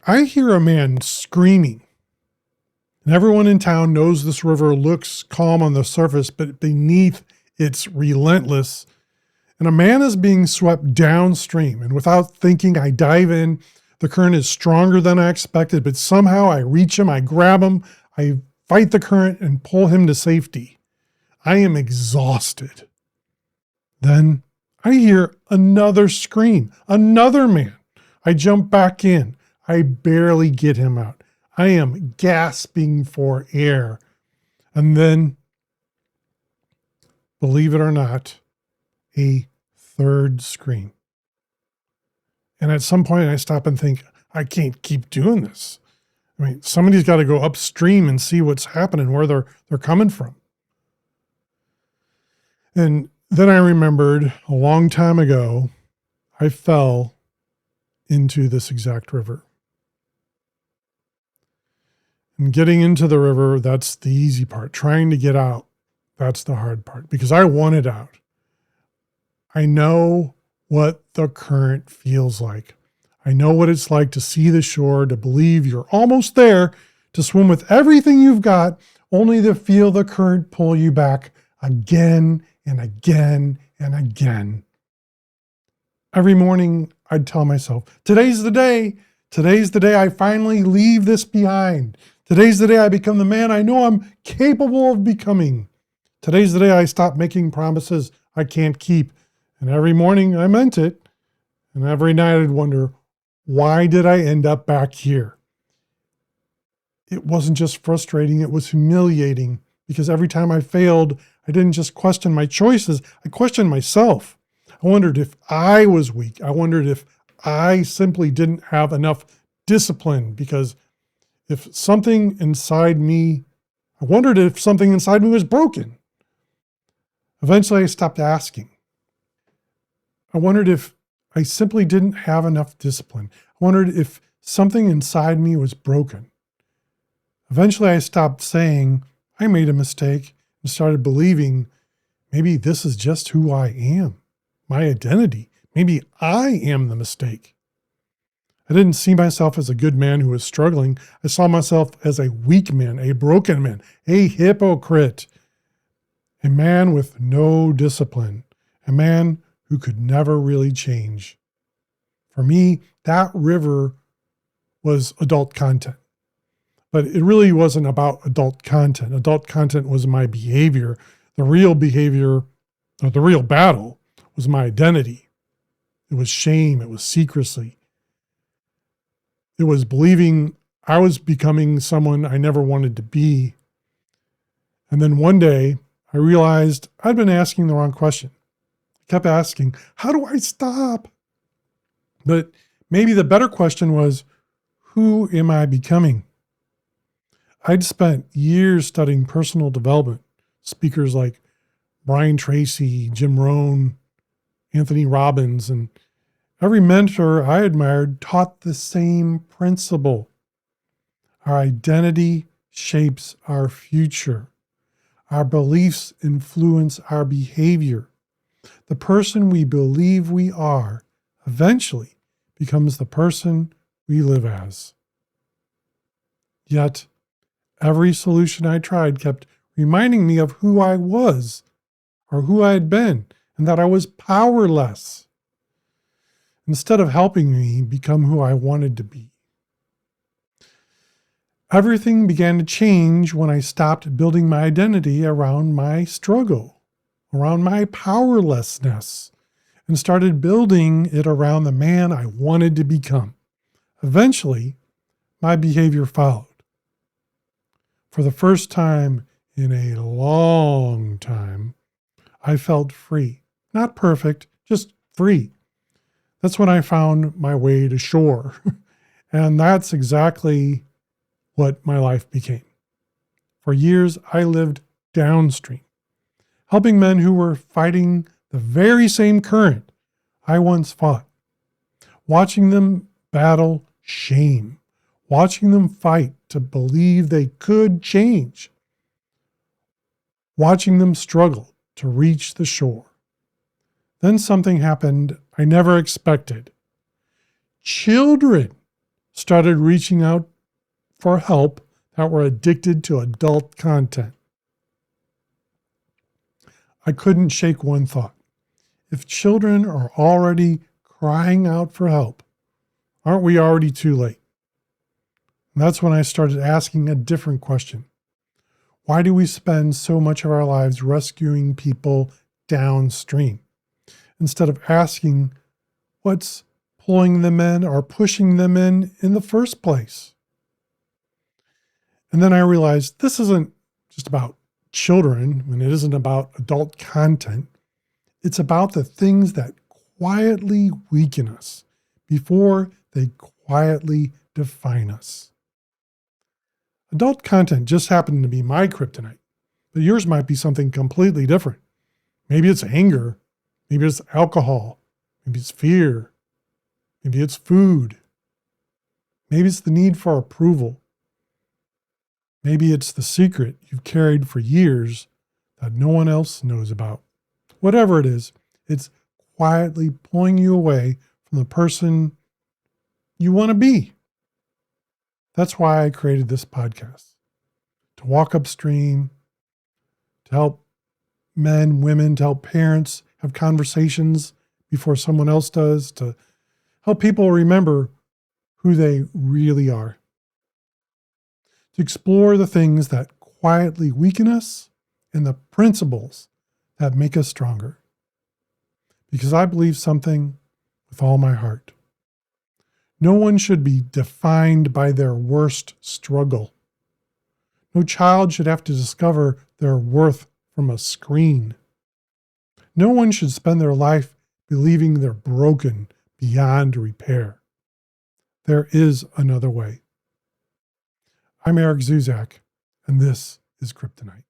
I hear a man screaming, and everyone in town knows this river looks calm on the surface, but beneath it's relentless. And a man is being swept downstream, and without thinking, I dive in. The current is stronger than I expected, but somehow I reach him, I grab him, I fight the current and pull him to safety. I am exhausted. Then I hear another scream, another man. I jump back in. I barely get him out. I am gasping for air. And then, believe it or not, a third scream. And at some point I stop and think, I can't keep doing this. I mean, somebody's got to go upstream and see what's happening, where they're coming from. And then I remembered a long time ago, I fell into this exact river. And getting into the river, that's the easy part. Trying to get out, that's the hard part, because I wanted out. I know what the current feels like. I know what it's like to see the shore, to believe you're almost there, to swim with everything you've got, only to feel the current pull you back again and again and again. Every morning I'd tell myself, today's the day. Today's the day I finally leave this behind. Today's the day I become the man I know I'm capable of becoming. Today's the day I stop making promises I can't keep. And every morning I meant it. And every night I'd wonder, why did I end up back here? It wasn't just frustrating, it was humiliating, because every time I failed, I didn't just question my choices, I questioned myself. I wondered if I was weak. I wondered if I simply didn't have enough discipline, because I wondered if something inside me was broken. Eventually I stopped asking. I wondered if I simply didn't have enough discipline. I wondered if something inside me was broken. Eventually I stopped saying, I made a mistake, and started believing, maybe this is just who I am, my identity. Maybe I am the mistake. I didn't see myself as a good man who was struggling. I saw myself as a weak man, a broken man, a hypocrite, a man with no discipline, a man who could never really change. For me, that river was adult content. But it really wasn't about adult content. Adult content was my behavior. The real behavior, or the real battle, was my identity. It was shame. It was secrecy. It was believing I was becoming someone I never wanted to be. And then one day, I realized I'd been asking the wrong question. I kept asking, how do I stop? But maybe the better question was, who am I becoming? I'd spent years studying personal development. Speakers like Brian Tracy, Jim Rohn, Anthony Robbins, and every mentor I admired taught the same principle. Our identity shapes our future. Our beliefs influence our behavior. The person we believe we are eventually becomes the person we live as. Yet, every solution I tried kept reminding me of who I was or who I had been, and that I was powerless, instead of helping me become who I wanted to be. Everything began to change when I stopped building my identity around my struggle, around my powerlessness, and started building it around the man I wanted to become. Eventually, my behavior followed. For the first time in a long time, I felt free. Not perfect, just free. That's when I found my way to shore. And that's exactly what my life became. For years, I lived downstream, helping men who were fighting the very same current I once fought, watching them battle shame, watching them fight to believe they could change, watching them struggle to reach the shore. Then something happened I never expected. Children started reaching out for help that were addicted to adult content. I couldn't shake one thought. If children are already crying out for help, aren't we already too late? And that's when I started asking a different question. Why do we spend so much of our lives rescuing people downstream instead of asking what's pulling them in or pushing them in the first place? And then I realized this isn't just about children, and it isn't about adult content. It's about the things that quietly weaken us before they quietly define us. Adult content just happened to be my kryptonite, but yours might be something completely different. Maybe it's anger. Maybe it's alcohol. Maybe it's fear. Maybe it's food. Maybe it's the need for approval. Maybe it's the secret you've carried for years that no one else knows about. Whatever it is, it's quietly pulling you away from the person you want to be. That's why I created this podcast, to walk upstream, to help men, women, to help parents have conversations before someone else does, to help people remember who they really are, to explore the things that quietly weaken us and the principles that make us stronger. Because I believe something with all my heart. No one should be defined by their worst struggle. No child should have to discover their worth from a screen. No one should spend their life believing they're broken beyond repair. There is another way. I'm Eric Zuzack, and this is Kryptonite.